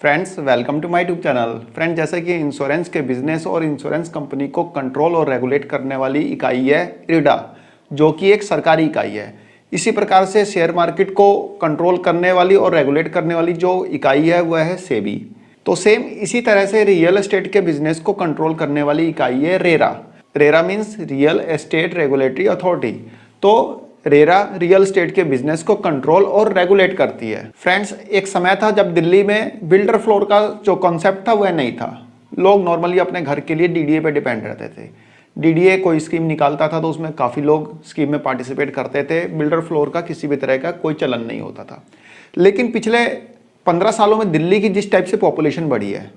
Friends, welcome to my YouTube channel. Friends, जैसे कि insurance के बिजनेस और इंश्योरेंस कंपनी को कंट्रोल और रेगुलेट करने वाली इकाई है इरडा, जो कि एक सरकारी इकाई है। इसी प्रकार से शेयर मार्केट को कंट्रोल करने वाली और रेगुलेट करने वाली जो इकाई है वह है सेबी। तो सेम इसी तरह से रियल एस्टेट के बिजनेस को कंट्रोल करने वाली इकाई है RERA. RERA means real estate regulatory authority. तो रेरा रियल एस्टेट के बिजनेस को कंट्रोल और रेगुलेट करती है। फ्रेंड्स, एक समय था जब दिल्ली में बिल्डर फ्लोर का जो कॉन्सेप्ट था वह नहीं था। लोग नॉर्मली अपने घर के लिए डीडीए पे डिपेंड रहते थे। डीडीए कोई स्कीम निकालता था तो उसमें काफ़ी लोग स्कीम में पार्टिसिपेट करते थे। बिल्डर फ्लोर का किसी भी तरह का कोई चलन नहीं होता था। लेकिन पिछले 15 सालों में दिल्ली की जिस टाइप से पॉपुलेशन बढ़ी है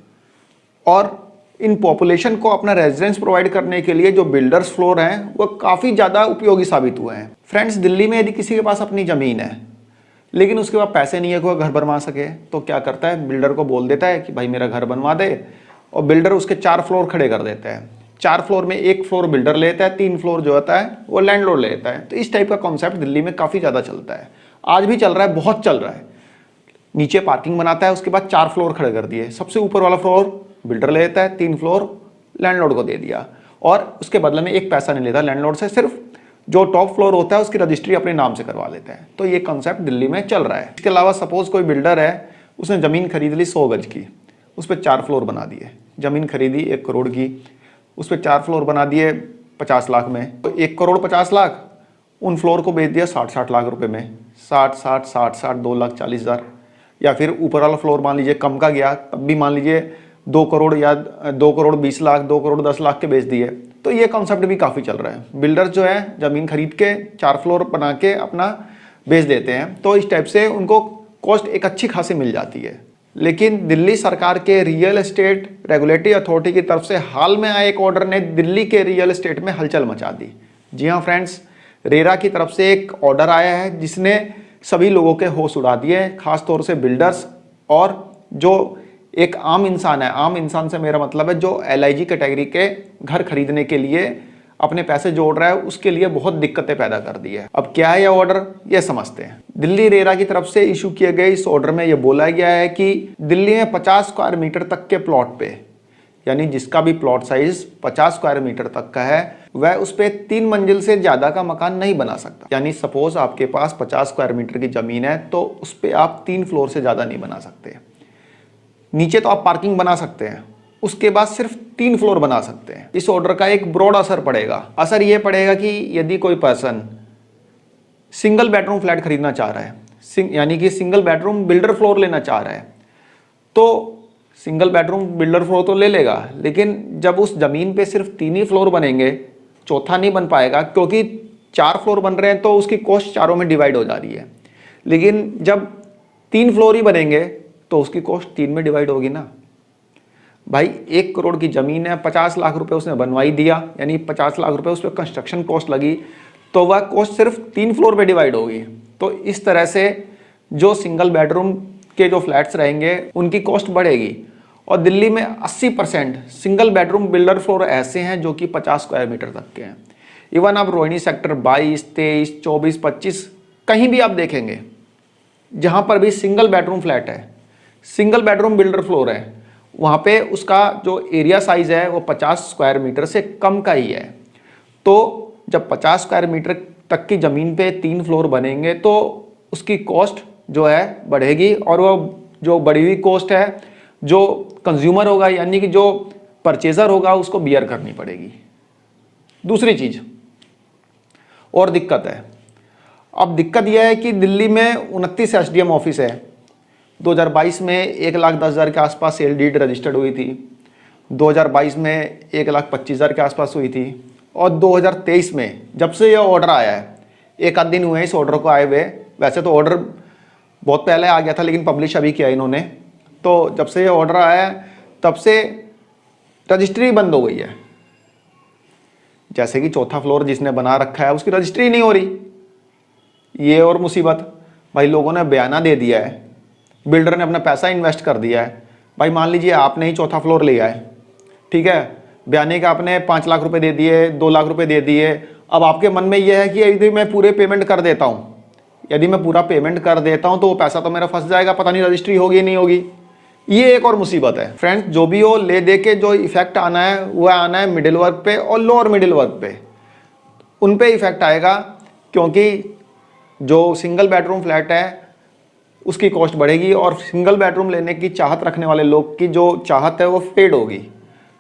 और इन पॉपुलेशन को अपना रेजिडेंस प्रोवाइड करने के लिए जो बिल्डर्स फ्लोर हैं वो काफ़ी ज़्यादा उपयोगी साबित हुए हैं। फ्रेंड्स, दिल्ली में यदि किसी के पास अपनी ज़मीन है लेकिन उसके पास पैसे नहीं है कि वह घर बनवा सके, तो क्या करता है, बिल्डर को बोल देता है कि भाई मेरा घर बनवा दे, और बिल्डर उसके 4 फ्लोर खड़े कर देता है। 4 फ्लोर में 1 फ्लोर बिल्डर लेता है, 3 फ्लोर जो होता है वो लैंडलॉर्ड लेता है। तो इस टाइप का कॉन्सेप्ट दिल्ली में काफ़ी ज़्यादा चलता है, आज भी चल रहा है, बहुत चल रहा है। नीचे पार्किंग बनाता है, उसके बाद 4 फ्लोर खड़े कर दिए, सबसे ऊपर वाला फ्लोर बिल्डर ले लेता है, 3 फ्लोर लैंडलॉर्ड को दे दिया, और उसके बदले में एक पैसा नहीं लेता लैंडलॉर्ड से, सिर्फ जो टॉप फ्लोर होता है उसकी रजिस्ट्री अपने नाम से करवा लेता है। तो ये कॉन्सेप्ट दिल्ली में चल रहा है। इसके अलावा सपोज कोई बिल्डर है, उसने ज़मीन खरीद ली 100 गज की, उस पर 4 फ्लोर बना दिए। ज़मीन खरीदी 1 करोड़ की, उस पर 4 फ्लोर बना दिए 50 लाख में। तो 1 करोड़ 50 लाख, उन फ्लोर को बेच दिया 60 लाख रुपए में। 60 2,40,000। या फिर ऊपर वाला फ्लोर मान लीजिए कम का गया, तब भी मान लीजिए 2 करोड़ या 2 करोड़ 20 लाख, 2 करोड़ 10 लाख के बेच दिए। तो ये कॉन्सेप्ट भी काफ़ी चल रहा है। बिल्डर जो है ज़मीन खरीद के 4 फ्लोर बना के अपना बेच देते हैं, तो इस टाइप से उनको कॉस्ट एक अच्छी खासी मिल जाती है। लेकिन दिल्ली सरकार के रियल एस्टेट रेगुलेटरी अथॉरिटी की तरफ से हाल में आए एक ऑर्डर ने दिल्ली के रियल एस्टेट में हलचल मचा दी। जी हाँ फ्रेंड्स, रेरा की तरफ से एक ऑर्डर आया है जिसने सभी लोगों के होश उड़ा दिए, खास तौर से बिल्डर्स और जो एक आम इंसान है। आम इंसान से मेरा मतलब है जो LIG कैटेगरी के घर खरीदने के लिए अपने पैसे जोड़ रहा है, उसके लिए बहुत दिक्कतें पैदा कर दी है। अब क्या है यह ऑर्डर, ये समझते हैं। दिल्ली रेरा की तरफ से इशू किए गए इस ऑर्डर में यह बोला गया है कि दिल्ली में 50 स्क्वायर मीटर तक के प्लॉट पे, यानी जिसका भी प्लॉट साइज 50 स्क्वायर मीटर तक का है, वह उस पर 3 मंजिल से ज्यादा का मकान नहीं बना सकता। यानी सपोज आपके पास 50 स्क्वायर मीटर की जमीन है तो उस पर आप 3 फ्लोर से ज्यादा नहीं बना सकते। नीचे तो आप पार्किंग बना सकते हैं, उसके बाद सिर्फ 3 फ्लोर बना सकते हैं। इस ऑर्डर का एक ब्रॉड असर पड़ेगा। असर यह पड़ेगा कि यदि कोई पर्सन सिंगल बेडरूम फ्लैट खरीदना चाह रहा है, यानी कि सिंगल बेडरूम बिल्डर फ्लोर लेना चाह रहा है, तो सिंगल बेडरूम बिल्डर फ्लोर तो ले लेगा, लेकिन जब उस जमीन पे सिर्फ 3 ही फ्लोर बनेंगे, चौथा नहीं बन पाएगा, क्योंकि 4 फ्लोर बन रहे हैं तो उसकी कॉस्ट चारों में डिवाइड हो जा रही है। लेकिन जब 3 फ्लोर ही बनेंगे तो उसकी कॉस्ट 3 में डिवाइड होगी ना। भाई 1 करोड़ की जमीन है, 50 लाख रुपए उसने बनवाई दिया, यानी 50 लाख रुपए उस पर कंस्ट्रक्शन कॉस्ट लगी, तो वह कॉस्ट सिर्फ 3 फ्लोर पे डिवाइड होगी। तो इस तरह से जो सिंगल बेडरूम के जो फ्लैट्स रहेंगे उनकी कॉस्ट बढ़ेगी। और दिल्ली में 80% सिंगल बेडरूम बिल्डर फ्लोर ऐसे हैं जो कि 50 स्क्वायर मीटर तक के हैं। इवन आप रोहिणी सेक्टर 22, 23, 24, 25 कहीं भी आप देखेंगे, जहां पर भी सिंगल बेडरूम फ्लैट है, सिंगल बेडरूम बिल्डर फ्लोर है, वहाँ पे उसका जो एरिया साइज है वो 50 स्क्वायर मीटर से कम का ही है। तो जब 50 स्क्वायर मीटर तक की ज़मीन पे 3 फ्लोर बनेंगे तो उसकी कॉस्ट जो है बढ़ेगी, और वो जो बढ़ी हुई कॉस्ट है जो कंज्यूमर होगा, यानी कि जो परचेजर होगा, उसको बियर करनी पड़ेगी। दूसरी चीज़ और दिक्कत है। अब दिक्कत यह है कि दिल्ली में 29 SDM ऑफिस है। 2022 में 1,10,000 के आसपास सेल डीड रजिस्टर्ड हुई थी, 2022 में 1,25,000 के आसपास हुई थी, और 2023 में जब से यह ऑर्डर आया है, एक आध दिन हुए इस ऑर्डर को आए हुए, वैसे तो ऑर्डर बहुत पहले आ गया था लेकिन पब्लिश अभी किया इन्होंने। तो जब से ये ऑर्डर आया है तब से रजिस्ट्री बंद हो गई है। जैसे कि चौथा फ्लोर जिसने बना रखा है उसकी रजिस्ट्री नहीं हो रही। ये और मुसीबत, भाई लोगों ने बयाना दे दिया है, बिल्डर ने अपना पैसा इन्वेस्ट कर दिया है। भाई मान लीजिए आपने ही चौथा फ्लोर लिया है, ठीक है, बयाने का आपने 5 लाख रुपए दे दिए, 2 लाख रुपए दे दिए। अब आपके मन में यह है कि यदि मैं पूरे पेमेंट कर देता हूँ, यदि मैं पूरा पेमेंट कर देता हूँ तो वो पैसा तो मेरा फंस जाएगा, पता नहीं रजिस्ट्री होगी नहीं होगी। ये एक और मुसीबत है फ्रेंड्स। जो भी हो, ले दे के जो इफेक्ट आना है वो आना है मिडिल वर्ग पे और लोअर मिडिल वर्ग पे, उन पे इफेक्ट आएगा, क्योंकि जो सिंगल बेडरूम फ्लैट है उसकी कॉस्ट बढ़ेगी और सिंगल बेडरूम लेने की चाहत रखने वाले लोग की जो चाहत है वो फेड होगी,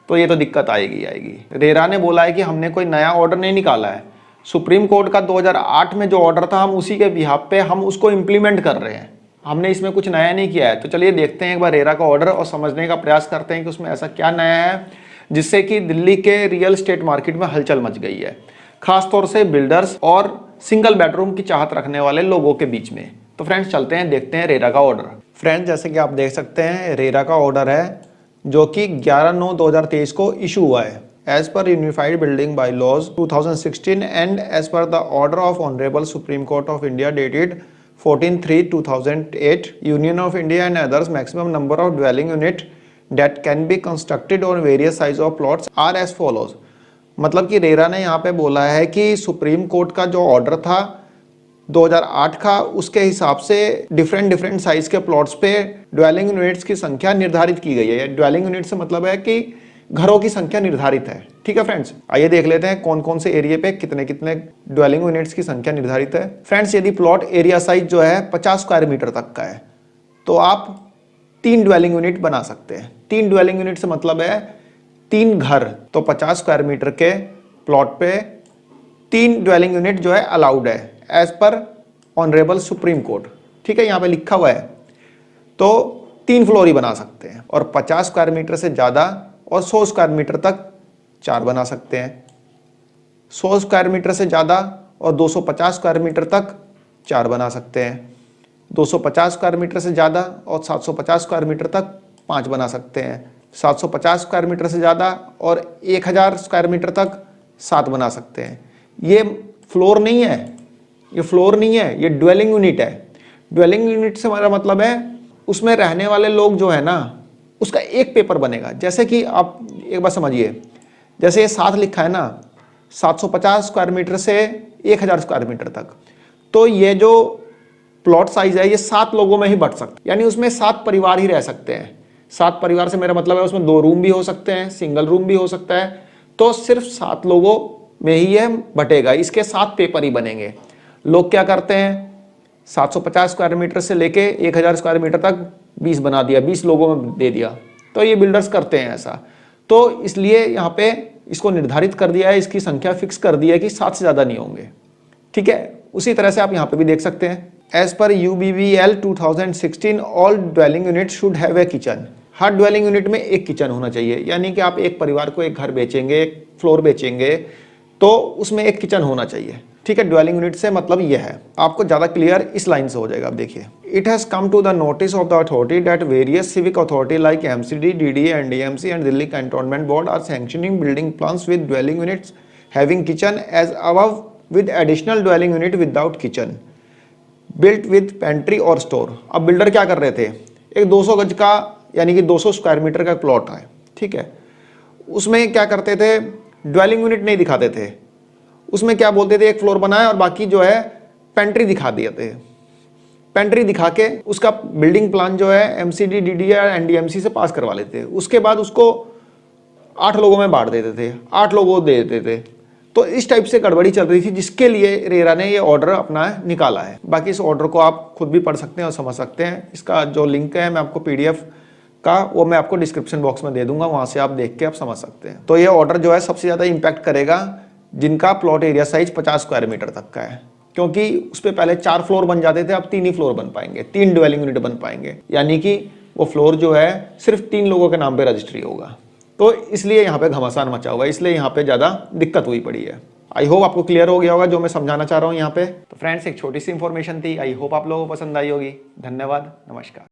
तो ये तो दिक्कत आएगी। रेरा ने बोला है कि हमने कोई नया ऑर्डर नहीं निकाला है, सुप्रीम कोर्ट का 2008 में जो ऑर्डर था हम उसी के बिहाफ पे हम उसको इम्प्लीमेंट कर रहे हैं, हमने इसमें कुछ नया नहीं किया है। तो चलिए देखते हैं एक बार रेरा का ऑर्डर और समझने का प्रयास करते हैं कि उसमें ऐसा क्या नया है जिससे कि दिल्ली के रियल एस्टेट मार्केट में हलचल मच गई है, खासतौर से बिल्डर्स और सिंगल बेडरूम की चाहत रखने वाले लोगों के बीच में। तो फ्रेंड्स चलते हैं, देखते हैं रेरा का ऑर्डर। फ्रेंड्स जैसे कि आप देख सकते हैं रेरा का ऑर्डर है जो कि 11/9/2023 को इशू हुआ है। As per unified building bye laws 2016 and as per the order of honourable Supreme Court of India dated 14/3/2008, Union of India and others, maximum number of dwelling unit that can be constructed on various size of plots are as follows. मतलब कि RERA ने यहाँ पे बोला है कि supreme court का जो ऑर्डर था 2008 का, उसके हिसाब से डिफरेंट साइज के प्लॉट्स पे ड्वेलिंग यूनिट्स की संख्या निर्धारित की गई है। ड्वेलिंग यूनिट से मतलब है कि घरों की संख्या निर्धारित है। ठीक है फ्रेंड्स, आइए देख लेते हैं कौन कौन से एरिया पे कितने कितने ड्वेलिंग यूनिट्स की संख्या निर्धारित है। फ्रेंड्स यदि प्लॉट एरिया साइज जो है 50 स्क्वायर मीटर तक का है तो आप 3 ड्वेलिंग यूनिट बना सकते हैं। 3 ड्वेलिंग यूनिट से मतलब है 3 घर, तो 50 स्क्वायर मीटर के प्लॉट पे 3 ड्वेलिंग यूनिट जो है अलाउड है एज पर ऑनरेबल सुप्रीम कोर्ट। ठीक है, यहाँ पे लिखा हुआ है, तो 3 फ्लोर ही बना सकते हैं और 50 स्क्वायर मीटर से ज़्यादा और 100 स्क्वायर मीटर तक 4 बना सकते हैं। 100 स्क्वायर मीटर से ज़्यादा और 250 स्क्वायर मीटर तक 4 बना सकते हैं। 250 स्क्वायर मीटर से ज़्यादा और 750 स्क्वायर मीटर तक 5 बना सकते हैं। 750 स्क्वायर मीटर से ज़्यादा और 1000 स्क्वायर मीटर तक 7 बना सकते हैं। ये फ्लोर नहीं है, ये फ्लोर नहीं है, ये ड्वेलिंग यूनिट है। ड्वेलिंग यूनिट से हमारा मतलब है उसमें रहने वाले लोग जो है ना, उसका एक पेपर बनेगा। जैसे कि आप एक बार समझिए, जैसे ये 7 लिखा है ना, 750 स्क्वायर मीटर से 1000 स्क्वायर मीटर तक, तो ये जो प्लॉट साइज है ये 7 लोगों में ही बट सकता है, यानी उसमें 7 परिवार ही रह सकते हैं। 7 परिवार से मेरा मतलब है उसमें 2 रूम भी हो सकते हैं, सिंगल रूम भी हो सकता है, तो सिर्फ 7 लोगों में ही यह बटेगा, इसके 7 पेपर ही बनेंगे। लोग क्या करते हैं, 750 स्क्वायर मीटर से लेके 1000 स्क्वायर मीटर तक 20 बना दिया, 20 लोगों में दे दिया, तो ये बिल्डर्स करते हैं ऐसा। तो इसलिए यहाँ पे इसको निर्धारित कर दिया है, इसकी संख्या फिक्स कर दी है कि 7 से ज़्यादा नहीं होंगे। ठीक है, उसी तरह से आप यहाँ पे भी देख सकते हैं, as per UBBL 2016 all dwelling unit should have a kitchen. हर ड्वेलिंग यूनिट में एक किचन होना चाहिए, यानी कि आप एक परिवार को एक घर बेचेंगे, एक फ्लोर बेचेंगे, तो उसमें एक किचन होना चाहिए। ठीक है, ड्वेलिंग यूनिट से मतलब यह है। आपको ज़्यादा क्लियर इस लाइन से हो जाएगा। आप देखिए, it has come to the notice of the authority that various civic authority like MCD, DDA, NDMC and Delhi cantonment board are sanctioning building plans with dwelling units having kitchen as above with additional dwelling unit without kitchen built with pantry और store. अब builder क्या कर रहे थे, एक 200 गज का यानी कि 200 स्क्वायर मीटर का प्लॉट है, ठीक है, उसमें क्या करते थे, ड्वेलिंग यूनिट नहीं दिखाते थे, उसमें क्या बोलते थे, एक फ्लोर बनाया और बाकी जो है पेंट्री दिखा दिए थे। पेंट्री दिखा के उसका बिल्डिंग प्लान जो है MCD, DDA और NDMC से पास करवा लेते थे। उसके बाद उसको 8 लोगों में बांट देते थे, 8 लोगों को दे देते थे। तो इस टाइप से गड़बड़ी चल रही थी, जिसके लिए रेरा ने ये ऑर्डर अपना निकाला है। बाकी इस ऑर्डर को आप खुद भी पढ़ सकते हैं और समझ सकते हैं। इसका जो लिंक है मैं आपको PDF का वो मैं आपको डिस्क्रिप्शन बॉक्स में दे दूंगा, वहाँ से आप देख के आप समझ सकते हैं। तो ये ऑर्डर जो है सबसे ज़्यादा इम्पैक्ट करेगा जिनका plot area size 50 square metre तक का है, क्योंकि उस पर पहले 4 फ्लोर बन जाते थे, अब 3 ही फ्लोर बन पाएंगे, 3 ड्वेलिंग यूनिट बन पाएंगे, यानी कि वो फ्लोर जो है सिर्फ 3 लोगों के नाम पे रजिस्ट्री होगा। तो इसलिए यहाँ पे घमासान मचा हुआ है, इसलिए यहाँ पे ज़्यादा दिक्कत हुई पड़ी है। आई होप आपको क्लियर हो गया होगा जो मैं समझाना चाह रहा हूँ यहाँ पे। तो फ्रेंड्स, एक छोटी सी इन्फॉर्मेशन थी, आई होप आप लोगों को पसंद आई होगी। धन्यवाद, नमस्कार।